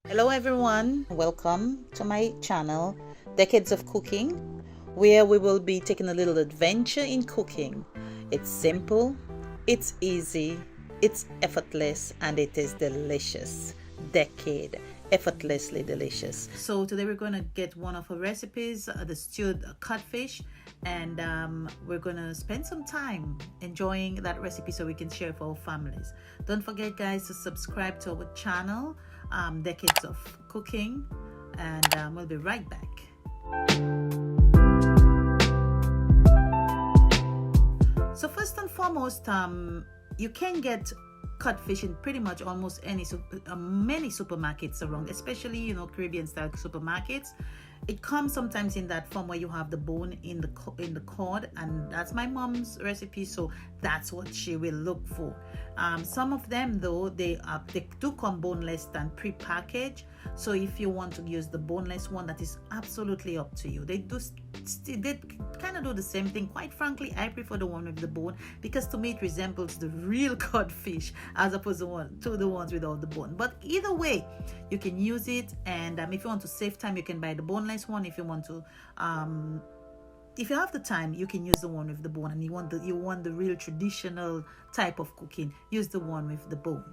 Hello everyone, welcome to my channel Dekkades of Cooking, where we will be taking a little adventure in cooking. It's simple, it's easy, it's effortless, and it is delicious. Dekkade, effortlessly delicious. So today we're going to get one of our recipes, the stewed codfish, and we're going to spend some time enjoying that recipe so we can share it for our families. Don't forget guys to subscribe to our channel, Dekkades of Cooking, and we'll be right back. So first and foremost, you can get codfish in pretty much almost any many supermarkets around, especially Caribbean style supermarkets. It comes sometimes in that form where you have the bone in the cod, and that's my mom's recipe, so that's what she will look for. Some of them though, they do come boneless than pre-packaged, so if you want to use the boneless one, that is absolutely up to you. They kind of do the same thing. Quite frankly, I prefer the one with the bone because to me it resembles the real codfish as opposed to the ones without the bone. But either way, you can use it, and if you want to save time, you can buy the boneless one. If you want to if you have the time, you can use the one with the bone, and you want the real traditional type of cooking, use the one with the bone.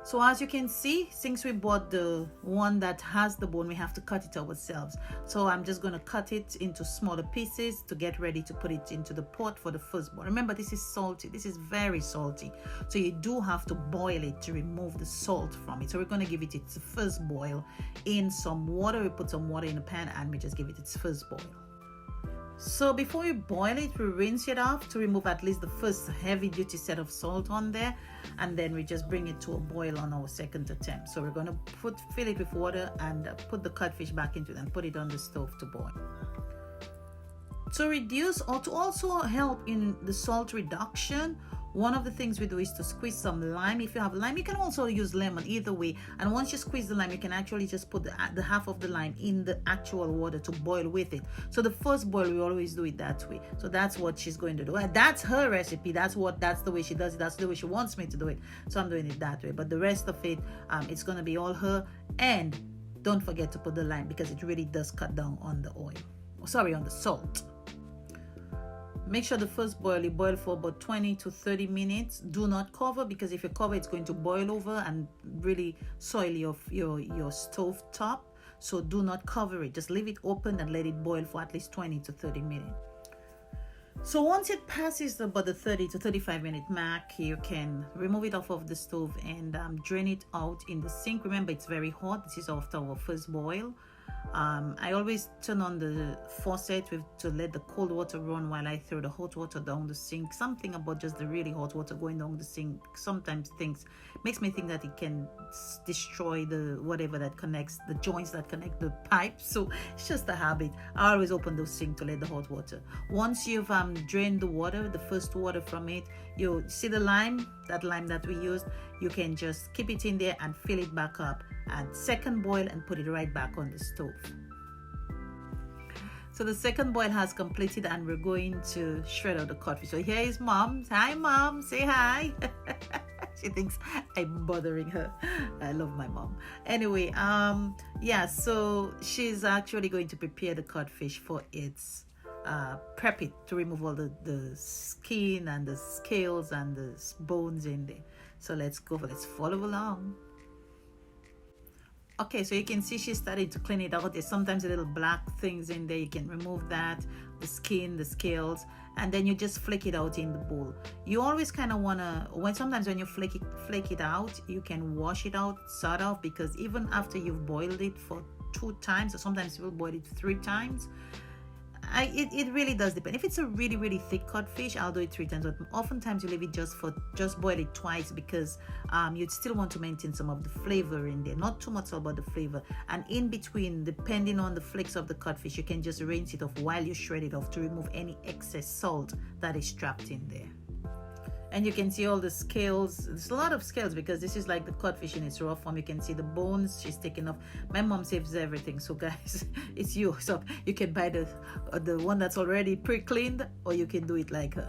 So as you can see, since we bought the one that has the bone, we have to cut it ourselves. So I'm just going to cut it into smaller pieces to get ready to put it into the pot for the first boil. Remember, this is salty. This is very salty. So you do have to boil it to remove the salt from it. So we're going to give it its first boil in some water. We put some water in a pan and we just give it its first boil. So before we boil it, we rinse it off to remove at least the first heavy duty set of salt on there, and then we just bring it to a boil on our second attempt. So we're going to fill it with water and put the codfish back into it and put it on the stove to boil. To reduce or to also help in the salt reduction, one of the things we do is to squeeze some lime. If you have lime, you can also use lemon, either way. And once you squeeze the lime, you can actually just put the half of the lime in the actual water to boil with it. So the first boil, we always do it that way. So that's what she's going to do. And that's her recipe. That's the way she does it. That's the way she wants me to do it. So I'm doing it that way. But the rest of it, it's going to be all her. And don't forget to put the lime because it really does cut down on the on the salt. Make sure the first boil, you boil for about 20 to 30 minutes. Do not cover, because if you cover, it's going to boil over and really soil your stove top. So do not cover it. Just leave it open and let it boil for at least 20 to 30 minutes. So once it passes about the 30 to 35 minute mark, you can remove it off of the stove and drain it out in the sink. Remember, it's very hot. This is after our first boil. I always turn on the faucet to let the cold water run while I throw the hot water down the sink. Something about just the really hot water going down the sink sometimes makes me think that it can destroy the whatever that connects the joints that connect the pipes. So it's just a habit. I always open the sink to let the hot water. Once you've drained the water, the first water from it, you see the lime that we used, you can just keep it in there and fill it back up. Add second boil and put it right back on the stove. So the second boil has completed and we're going to shred out the codfish. So here is mom. Hi mom, say hi. She thinks I'm bothering her. I love my mom. Anyway, so she's actually going to prepare the codfish for its prep it to remove all the skin and the scales and the bones in there. So let's follow along. Okay, so you can see she's starting to clean it out. There's sometimes a little black things in there. You can remove that, the skin, the scales, and then you just flake it out in the bowl. You always kind of want to, sometimes when you flake it out, you can wash it out, sort of, because even after you've boiled it for 2 times, or sometimes you'll boil it 3 times, it really does depend. If it's a really, really thick codfish, I'll do it 3 times, but oftentimes you leave it just boil it twice because you'd still want to maintain some of the flavor in there, not too much about the flavor. And in between, depending on the flakes of the codfish, you can just rinse it off while you shred it off to remove any excess salt that is trapped in there. And you can see all the scales. There's a lot of scales because this is like the codfish in its raw form. You can see the bones she's taken off. My mom saves everything, so guys, it's you. So you can buy the one that's already pre-cleaned, or you can do it like her.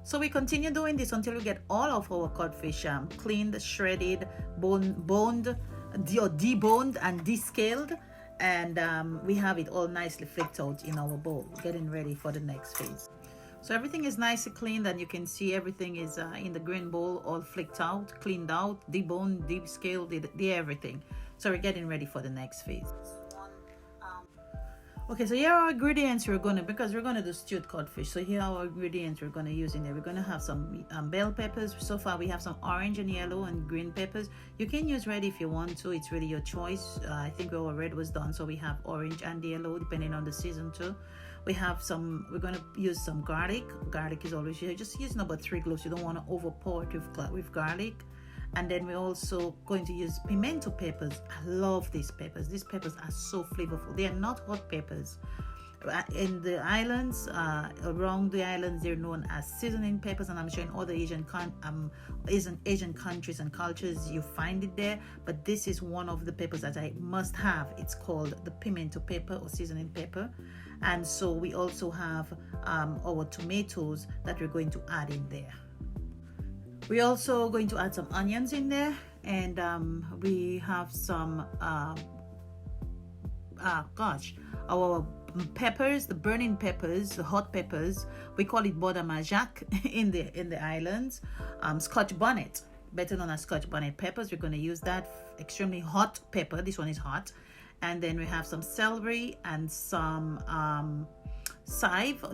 So we continue doing this until we get all of our codfish cleaned, shredded, boned, deboned and descaled, and we have it all nicely flicked out in our bowl, getting ready for the next phase. So everything is nicely cleaned, and you can see everything is in the green bowl, all flicked out, cleaned out, deboned, descaled, the everything. So we're getting ready for the next phase. Okay, so here are our ingredients because we're gonna do stewed codfish. So here are our ingredients we're gonna use in there. We're gonna have some bell peppers. So far we have some orange and yellow and green peppers. You can use red if you want to. It's really your choice. I think our red was done, so we have orange and yellow depending on the season too. We have we're gonna use some garlic. Garlic is always here. Just use about 3 cloves. You don't want to overpour it with garlic. And then we're also going to use pimento peppers. I love these peppers. These peppers are so flavorful. They are not hot peppers. In the islands, around the islands, they're known as seasoning peppers, and I'm sure in other Asian countries and cultures you find it there. But this is one of the peppers that I must have. It's called the pimento pepper or seasoning pepper. And so we also have our tomatoes that we're going to add in there. We're also going to add some onions in there, and we have some our peppers, the burning peppers, the hot peppers. We call it bodamajac in the islands. Scotch bonnet, better known as Scotch bonnet peppers. We're going to use that extremely hot pepper. This one is hot. And then we have some celery and some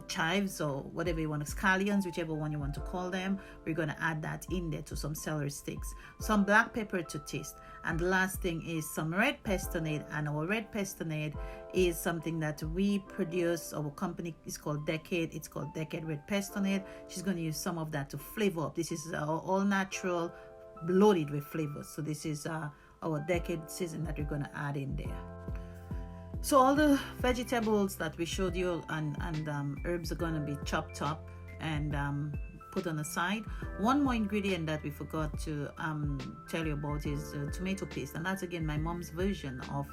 chives or whatever you want, scallions, whichever one you want to call them. We're going to add that in there to some celery sticks, some black pepper to taste, and the last thing is some red pestonade. And our red pestonade is something that we produce. Our company is called Dekkades. It's called Dekkades red pestonade. She's going to use some of that to flavor up. This is our all natural, loaded with flavors. So this is our Dekkades season that we're going to add in there. So all the vegetables that we showed you and herbs are going to be chopped up and put on the side. One more ingredient that we forgot to tell you about is tomato paste, and that's again my mom's version of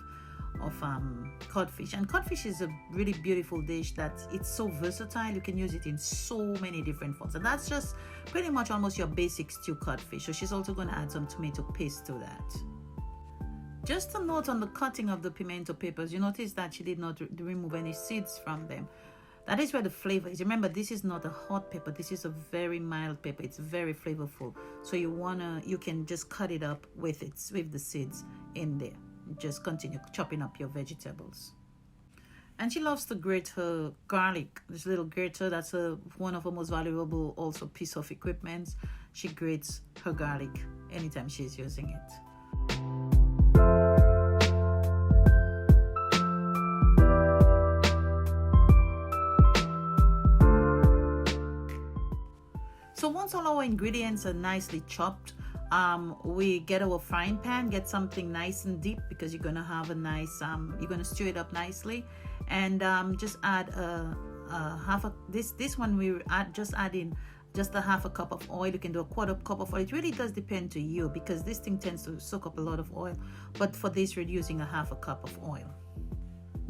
codfish. And codfish is a really beautiful dish that it's so versatile. You can use it in so many different forms, and that's just pretty much almost your basic stew codfish. So she's also going to add some tomato paste to that. Just a note on the cutting of the pimento peppers. You notice that she did not remove any seeds from them. That is where the flavor is. Remember, this is not a hot pepper. This is a very mild pepper. It's very flavorful. So you can just cut it up with the seeds in there. Just continue chopping up your vegetables. And she loves to grate her garlic. This little grater, that's one of her most valuable also piece of equipment. She grates her garlic anytime she's using it. So once all our ingredients are nicely chopped, we get our frying pan, get something nice and deep because you're gonna have a nice, you're gonna stew it up nicely, and just add this one we add in just a half a cup of oil. You can do a quarter cup of oil. It really does depend to you because this thing tends to soak up a lot of oil, but for this we're using a half a cup of oil.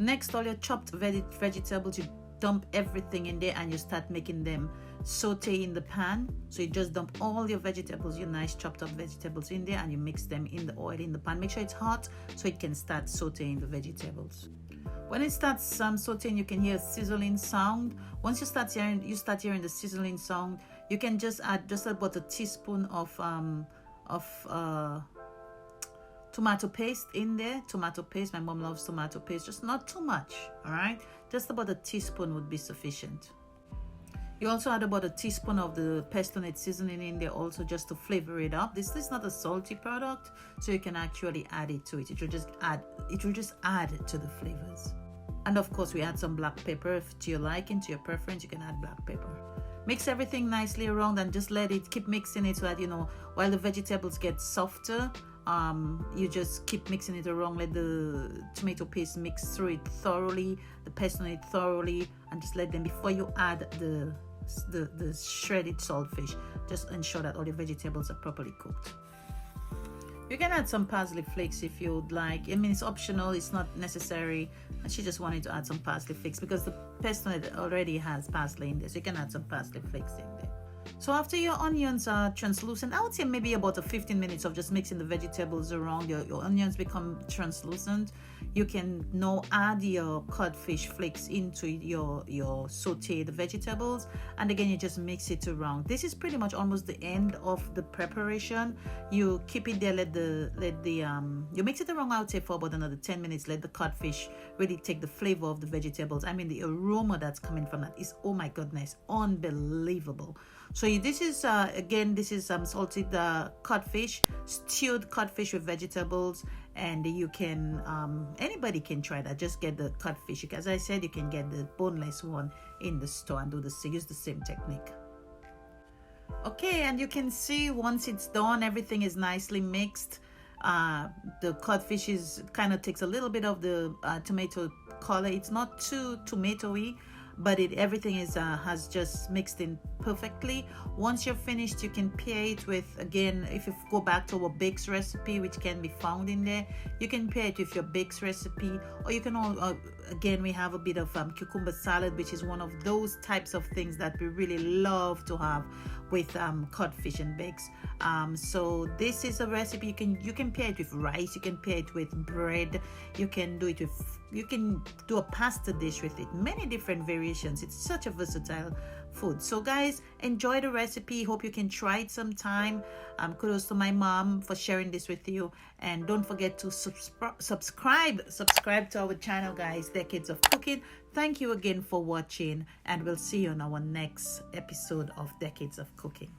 Next, all your chopped vegetables, you dump everything in there and you start making them saute in the pan. So you just dump all your vegetables, your nice chopped up vegetables in there, and you mix them in the oil in the pan. Make sure it's hot so it can start sauteing the vegetables. When it starts sauteing, you can hear a sizzling sound. Once you start hearing the sizzling sound, you can just add just about a teaspoon of tomato paste in there. Tomato paste, my mom loves tomato paste, just not too much. All right, just about a teaspoon would be sufficient. You also add about a teaspoon of the pestonade seasoning in there also, just to flavor it up. This is not a salty product, so you can actually add it to it. It will just add to the flavors. And of course we add some black pepper to your liking, to your preference. You can add black pepper. Mix everything nicely around and just keep mixing it so that, while the vegetables get softer, you just keep mixing it around. Let the tomato paste mix through it thoroughly, the pestonade thoroughly, and just let them, before you add the shredded saltfish, just ensure that all your vegetables are properly cooked. You can add some parsley flakes if you would like. I mean, it's optional, it's not necessary. And she just wanted to add some parsley flakes because the pestonade already has parsley in there, so you can add some parsley flakes in there. So after your onions are translucent, I would say maybe about 15 minutes of just mixing the vegetables around, your onions become translucent. You can now add your codfish flakes into your sauteed vegetables, and again you just mix it around. This is pretty much almost the end of the preparation. You keep it there, you mix it around, I would say, for about another 10 minutes. Let the codfish really take the flavor of the vegetables. I mean, the aroma that's coming from that is, oh my goodness, unbelievable. So this is again, this is salted codfish, stewed codfish with vegetables, and you can anybody can try that. Just get the codfish. As I said, you can get the boneless one in the store and use the same technique. Okay, and you can see once it's done, everything is nicely mixed. The codfish is kind of takes a little bit of the tomato color. It's not too tomatoey, but everything is has just mixed in perfectly. Once you're finished, you can pair it with, again, if you go back to our bakes recipe, which can be found in there, you can pair it with your bakes recipe, or you can again, we have a bit of cucumber salad, which is one of those types of things that we really love to have with codfish and bakes. So this is a recipe. You can pair it with rice, you can pair it with bread, you can do a pasta dish with it. Many different variations. It's such a versatile food. So guys, enjoy the recipe. Hope you can try it sometime. Kudos to my mom for sharing this with you, and don't forget to subscribe to our channel, guys. Dekkades of Cooking. Thank you again for watching, and we'll see you on our next episode of Dekkades of Cooking.